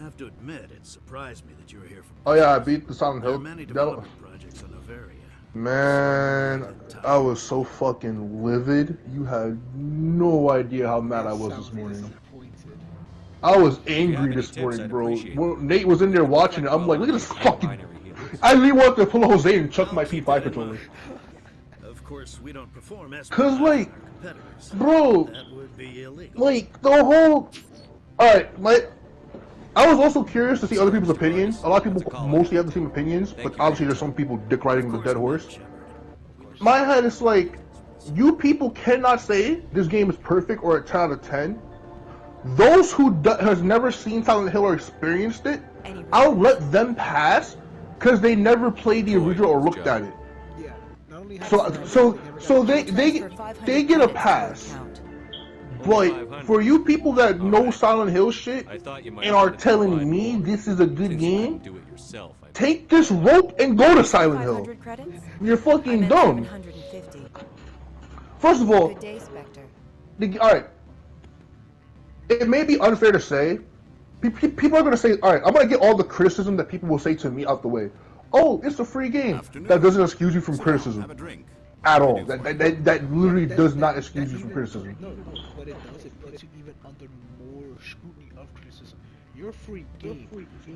have to admit, it surprised me that you were here for. Oh yeah, I beat the Silent There Hill. are many development projects in Novaria. Man, I was so fucking livid. You had no idea how mad I was this morning. I was angry this morning, bro. When Nate was in there watching it, I'm like, look at this fucking. I really wanted to pull Jose and chuck my P5 controller. Of course, we don't perform as Cause competitors. bro, That would be illegal. like the whole. Alright, I was also curious to see other people's opinions. A lot of people mostly have the same opinions, but obviously there's some people dick riding the dead horse. My head is like, you people cannot say this game is perfect or a 10 out of 10. Those who has never seen Silent Hill or experienced it, I'll let them pass because they never played the original or looked at it. So they get a pass. But for you people that know Silent Hill shit and are telling me this is a good game, take this rope and go to Silent Hill. You're fucking dumb. First of all, alright, it may be unfair to say, people are going to say, alright, I'm going to get all the criticism that people will say to me out the way. Oh, it's a free game. That doesn't excuse you from criticism. At all. That literally does not excuse you from criticism. No, what it does, it puts you even under more scrutiny of criticism. You're a free game.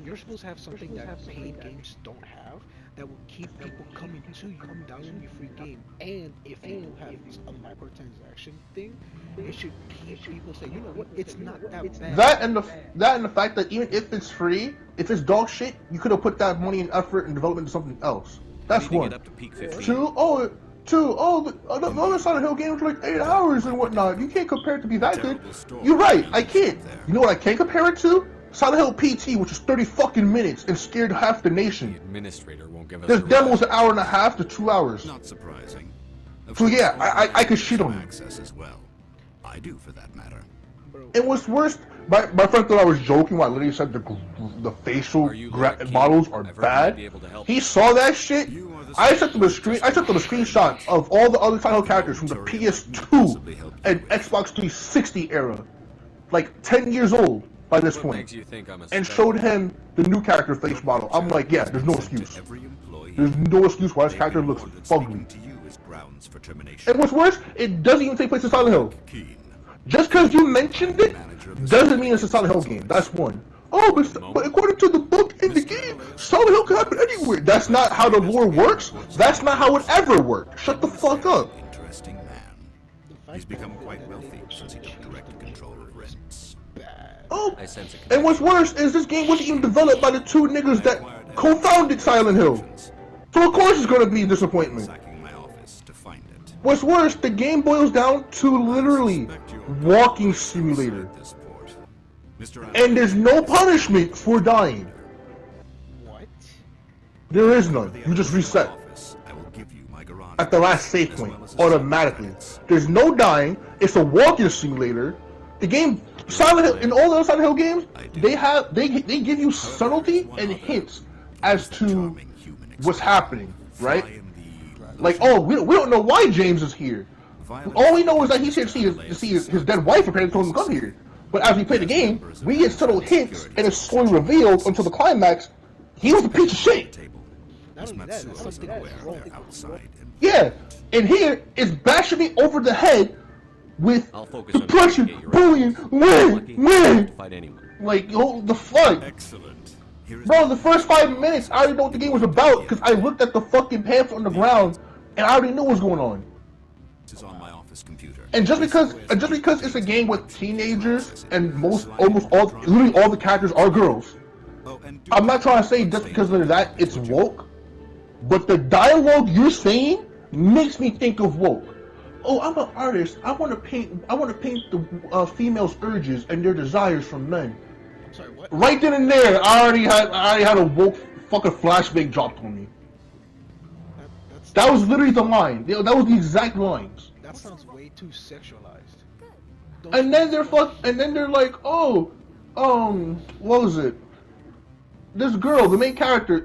You're supposed to have something that paid games don't have, that will keep people coming to you downloading your free game. And if you do have a microtransaction thing, it should keep people saying, you know what, it's not that bad. That and the fact that even if it's free, if it's dog shit, you could have put that money and effort and development into something else. That's one. Two, the other Silent Hill games are like 8 hours and whatnot. You can't compare it to be that good. You're right, I can't. You know what I can compare it to? Silent Hill PT, which is 30 fucking minutes and scared half the nation. The administrator won't give us This demo's an hour and a half to 2 hours. Not surprising. So yeah, I could shit on access as well. I do, for that matter. And what's worse, my friend thought I was joking when I literally said the facial models are bad. He saw that shit. I sent him a screenshot of all the other Silent Hill characters from the PS2 and Xbox 360 era, like 10 years old by this point, and showed him the new character face model. I'm like, yeah, there's no excuse. There's no excuse why this character looks ugly. And what's worse, it doesn't even take place in Silent Hill. Just because you mentioned it doesn't mean it's a Silent Hill game. That's one. Oh, but according to the book in the game, Silent Hill can happen anywhere. That's not how the lore works. That's not how it ever worked. Shut the fuck up. Interesting man. He's become quite wealthy since he took direct control of rents. Oh, and what's worse is this game wasn't even developed by the two niggas that co-founded Silent Hill. So of course it's gonna be a disappointment. What's worse, the game boils down to literally walking simulator. And there's no punishment for dying. What? There is none. You just reset. At the last save point, automatically. There's no dying. It's a walking simulator. The game, Silent Hill, in all the other Silent Hill games, they give you subtlety and hints as to what's happening, right? Like, oh, we don't know why James is here. All we know is that he's here to see his dead wife apparently told him to come here. But as we play the game, we get subtle hints, and it's slowly revealed until the climax. He was a piece of shit. Yeah, and here it's bashing me over the head with depression, bullying, win. Like, oh, the fuck. Bro, the first 5 minutes, I already know what the game was about because I looked at the fucking pamphlet on the ground and I already knew what was going on. And just because it's a game with teenagers and literally all the characters are girls, I'm not trying to say just because of that it's woke, but the dialogue you're saying makes me think of woke. Oh, I'm an artist. I want to paint the females' urges and their desires from men. Sorry, what? Right then and there, I already had a woke fucking flashbang dropped on me. That was literally the line. That was the exact lines. That sounds way too sexualized. And then they're like, oh, what was it? This girl, the main character.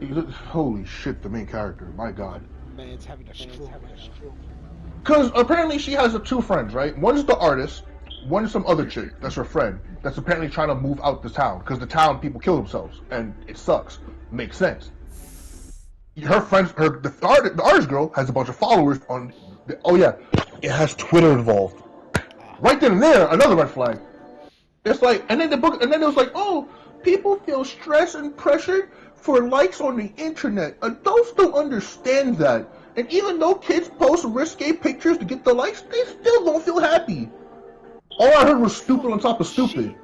Holy shit, the main character. My God. Man's having a stroke. Because apparently she has two friends, right? One is the artist, one is some other chick that's her friend that's apparently trying to move out the town because the town people kill themselves and it sucks. Makes sense. Her friends, the artist girl has a bunch of followers on. Oh yeah, it has Twitter involved. Right then and there, another red flag. It's like, and then it was like, oh, people feel stress and pressure for likes on the internet. Adults don't understand that. And even though kids post risque pictures to get the likes, they still don't feel happy. All I heard was stupid on top of stupid.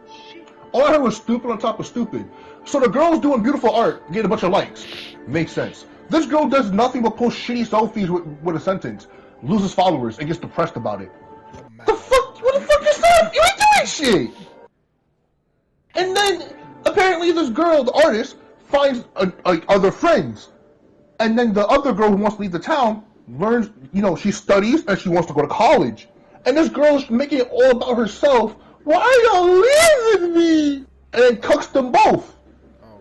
All I heard was stupid on top of stupid. So the girl's doing beautiful art, getting a bunch of likes. Makes sense. This girl does nothing but post shitty selfies with a sentence, loses followers, and gets depressed about it. The fuck? What the fuck is that? You ain't doing shit! And then, apparently this girl, the artist, finds other friends. And then the other girl who wants to leave the town learns, she studies and she wants to go to college. And this girl's making it all about herself. Why y'all leaving me? And then cucks them both. Oh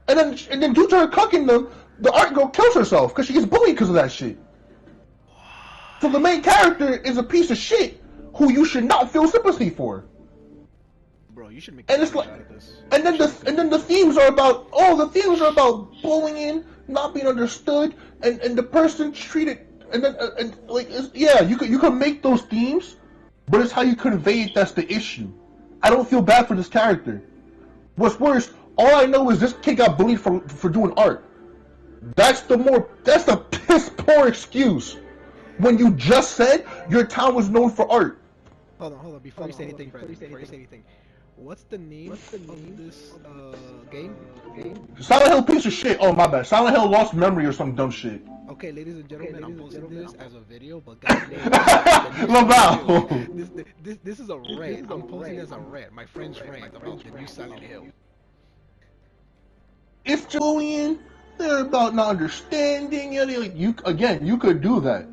god. And then due to her cucking them, the art girl kills herself because she gets bullied because of that shit. So the main character is a piece of shit who you should not feel sympathy for. Bro, you should make and it's like, out of this. and then the themes are about bullying, not being understood, and the person treated, you could make those themes, but it's how you convey it that's the issue. I don't feel bad for this character. What's worse, all I know is this kid got bullied for doing art. That's the piss poor excuse. When you just said your town was known for art. Hold on. Before you say anything, what's the name of this game? Silent Hill piece of shit. Oh my bad. Silent Hill lost memory or some dumb shit. Okay, ladies and gentlemen, I'm posting this as a video, but goddamn, this is a rant. I'm posting as a rant. My friend's rant about the new Silent Hill. It's bullying. They're about not understanding. You could do that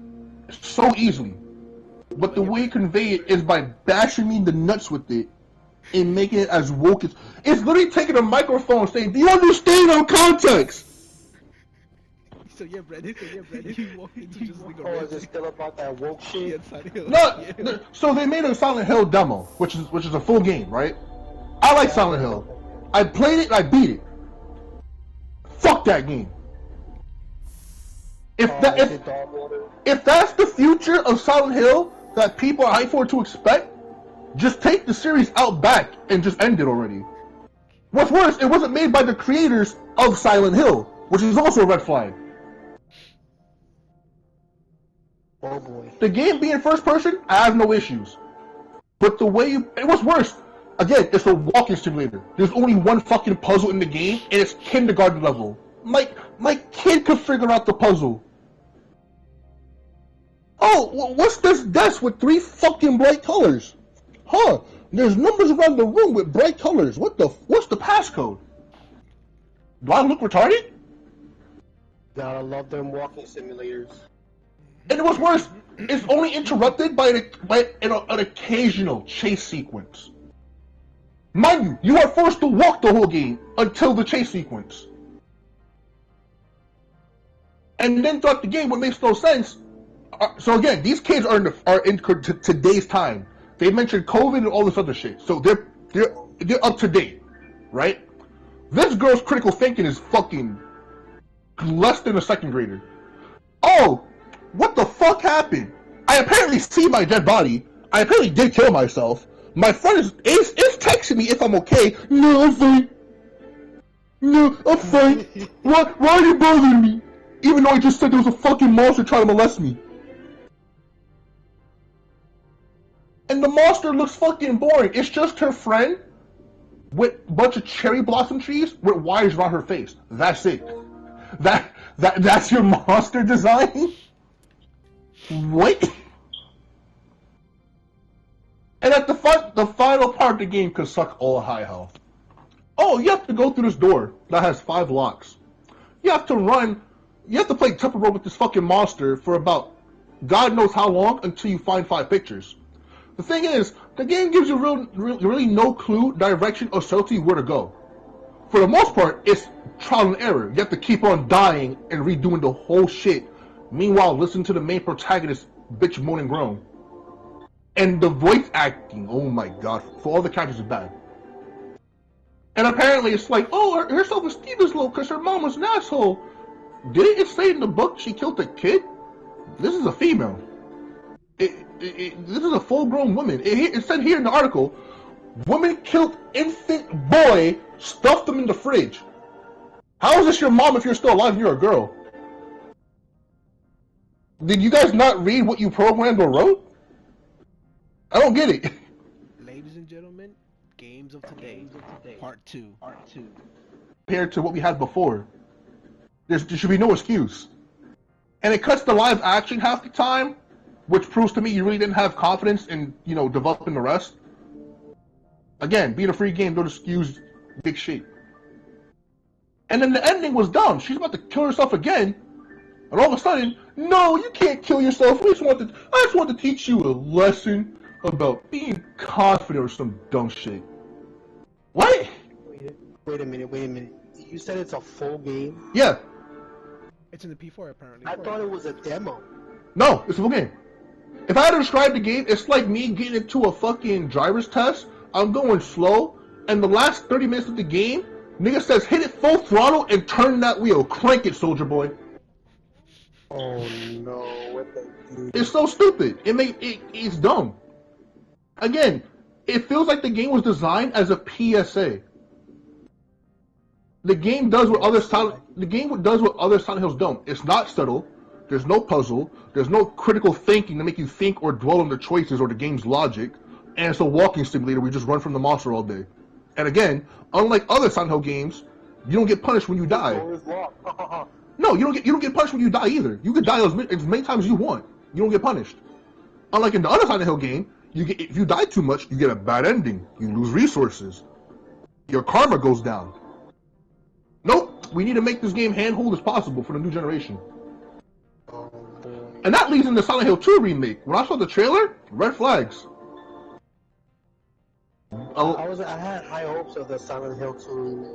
so easily, but the way you convey it is by bashing me in the nuts with it and making it as woke as. It's literally taking a microphone saying, "Do you understand our context?" So yeah, Brandon, you walked into just like a rant. Is it still about that woke shit? No, so they made a Silent Hill demo, which is a full game, right? I like Silent Hill. I played it and I beat it. Fuck that game. If that's the future of Silent Hill that people are hyped for to expect, just take the series out back and just end it already. What's worse, it wasn't made by the creators of Silent Hill, which is also a red flag. Oh boy. The game being first person, I have no issues. But the way it was worse. Again, it's a walking simulator. There's only one fucking puzzle in the game, and it's kindergarten level. My kid could figure out the puzzle. Oh, what's this desk with 3 fucking bright colors? Huh? There's numbers around the room with bright colors. What's the passcode? Do I look retarded? Gotta love them walking simulators. And what's worse, it's only interrupted by an occasional chase sequence. Mind you are forced to walk the whole game until the chase sequence. And then throughout the game, what makes no sense. So again, these kids are in today's time. They mentioned COVID and all this other shit, so they're up to date, right? This girl's critical thinking is fucking less than a second grader. Oh, what the fuck happened? I apparently see my dead body. I apparently did kill myself. My friend is texting me if I'm okay. No, I'm fine. No, I'm fine. Why are you bothering me? Even though I just said there was a fucking monster trying to molest me. And the monster looks fucking boring. It's just her friend with a bunch of cherry blossom trees with wires around her face. That's it. That's your monster design? What? And at the final part of the game could suck all high health. Oh, you have to go through this door that has 5 locks. You have to play Tupperware with this fucking monster for about God knows how long until you find 5 pictures. The thing is, the game gives you really no clue, direction, or subtlety where to go. For the most part, it's trial and error. You have to keep on dying and redoing the whole shit. Meanwhile, listen to the main protagonist bitch moan and groan. And the voice acting, oh my god, for all the characters is bad. And apparently it's like, oh, her self-esteem is low because her mom was an asshole. Didn't it say in the book she killed a kid? This is a female. This is a full-grown woman. It said here in the article, woman killed infant boy, stuffed them in the fridge. How is this your mom if you're still alive and you're a girl? Did you guys not read what you programmed or wrote? I don't get it. Ladies and gentlemen, games of today, part 2. Compared to what we had before, there should be no excuse. And it cuts the live action half the time, which proves to me you really didn't have confidence in, developing the rest. Again, being a free game, don't excuse big shit. And then the ending was dumb. She's about to kill herself again, and all of a sudden, no, you can't kill yourself. I just want to teach you a lesson about being confident or some dumb shit. What? Wait a minute. You said it's a full game? Yeah. It's in the P4 apparently. I thought it was a demo. No, it's a full game. If I had to describe the game, it's like me getting into a fucking driver's test. I'm going slow, and the last 30 minutes of the game, nigga says hit it full throttle and turn that wheel. Crank it, soldier boy. Oh no, what the dude? It's so stupid. It's dumb. Again, it feels like the game was designed as a PSA. The game does what other Silent Hills don't. It's not subtle. There's no puzzle. There's no critical thinking to make you think or dwell on the choices or the game's logic. And it's a walking simulator where you just run from the monster all day. And again, unlike other Silent Hill games, you don't get punished when you die. No, you don't get punished when you die either. You can die as many times as you want. You don't get punished. Unlike in the other Silent Hill game, if you die too much, you get a bad ending. You lose resources. Your karma goes down. Nope, we need to make this game handhold as possible for the new generation. And that leads into Silent Hill 2 remake. When I saw the trailer, red flags. I had high hopes of the Silent Hill 2 remake.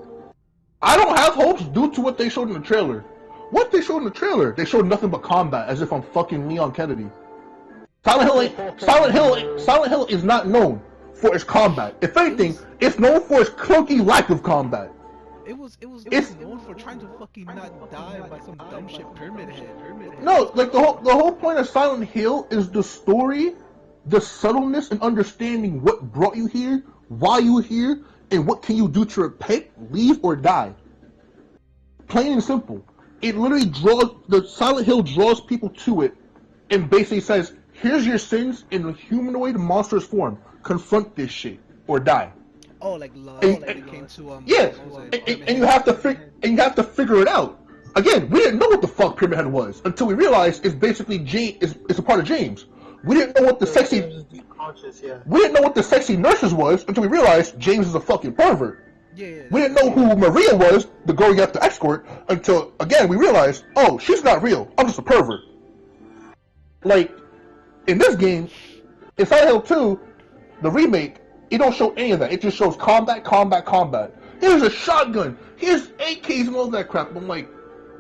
I don't have hopes due to what they showed in the trailer. What they showed in the trailer? They showed nothing but combat, as if I'm fucking Leon Kennedy. Silent Hill is not known for its combat. If anything, it's known for its clunky lack of combat. It was known for trying to fucking not die by some dumb shit pyramid head. No, like the whole point of Silent Hill is the story, the subtleness, and understanding what brought you here, why you were here, and what can you do to repent, leave, or die. Plain and simple. It literally the Silent Hill draws people to it, and basically says, here's your sins in a humanoid monstrous form. Confront this shit, or die. Oh, like love, like it came to yeah, and you have to figure it out. Again, we didn't know what the fuck Pyramid Head was until we realized it's basically it's a part of James. We didn't know what the we didn't know what the sexy nurses was until we realized James is a fucking pervert. Yeah. We didn't know who Maria was, the girl you have to escort, until again we realized, oh, she's not real. I'm just a pervert. Like in this game, in Silent Hill 2, the remake. It don't show any of that. It just shows combat. Here's a shotgun. Here's AKs and all that crap. I'm like,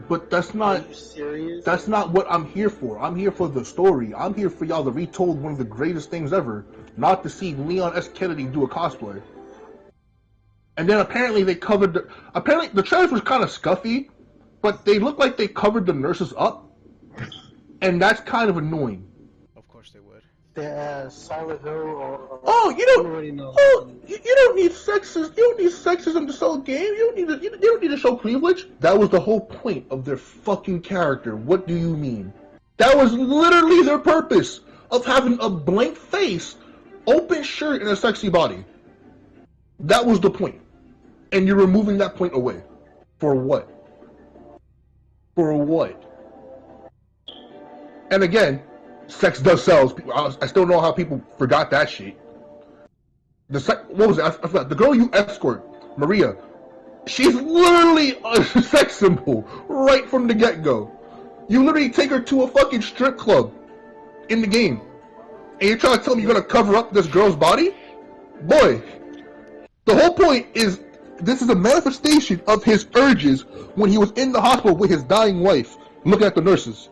but that's not. Are you serious? That's not what I'm here for. I'm here for the story. I'm here for y'all to retold one of the greatest things ever. Not to see Leon S. Kennedy do a cosplay. And then apparently they covered. Apparently the trailers was kind of scuffy, but they look like they covered the nurses up, and that's kind of annoying. Of course they would. Silent Hill or you don't need sexism. You don't need sexism to sell a game. You don't need to show cleavage. That was the whole point of their fucking character. What do you mean? That was literally their purpose of having a blank face, open shirt, and a sexy body. That was the point. And you're removing that point away. For what? For what? And again, sex does sell. I still don't know how people forgot that shit. What was it? I forgot. The girl you escort, Maria, she's literally a sex symbol right from the get-go. You literally take her to a fucking strip club in the game, and you're trying to tell me you're gonna cover up this girl's body? Boy, the whole point is this is a manifestation of his urges when he was in the hospital with his dying wife, looking at the nurses,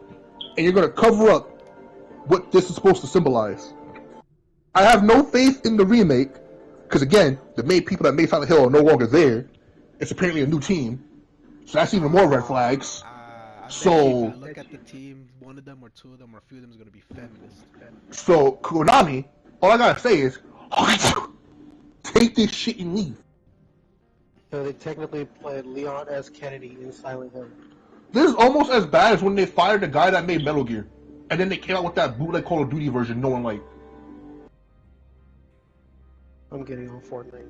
and you're gonna cover up what this is supposed to symbolize. I have no faith in the remake because again, the main people that made Silent Hill are no longer there. It's apparently a new team, so that's even more red flags. I bet So you if you look at the team, one of them or two of them or a few of them is gonna be feminist. So Konami, all I gotta say is, take this shit and leave. So they technically played Leon S. Kennedy in Silent Hill. This is almost as bad as when they fired the guy that made Metal Gear, and then they came out with that bootleg Call of Duty version no one liked. I'm getting on Fortnite.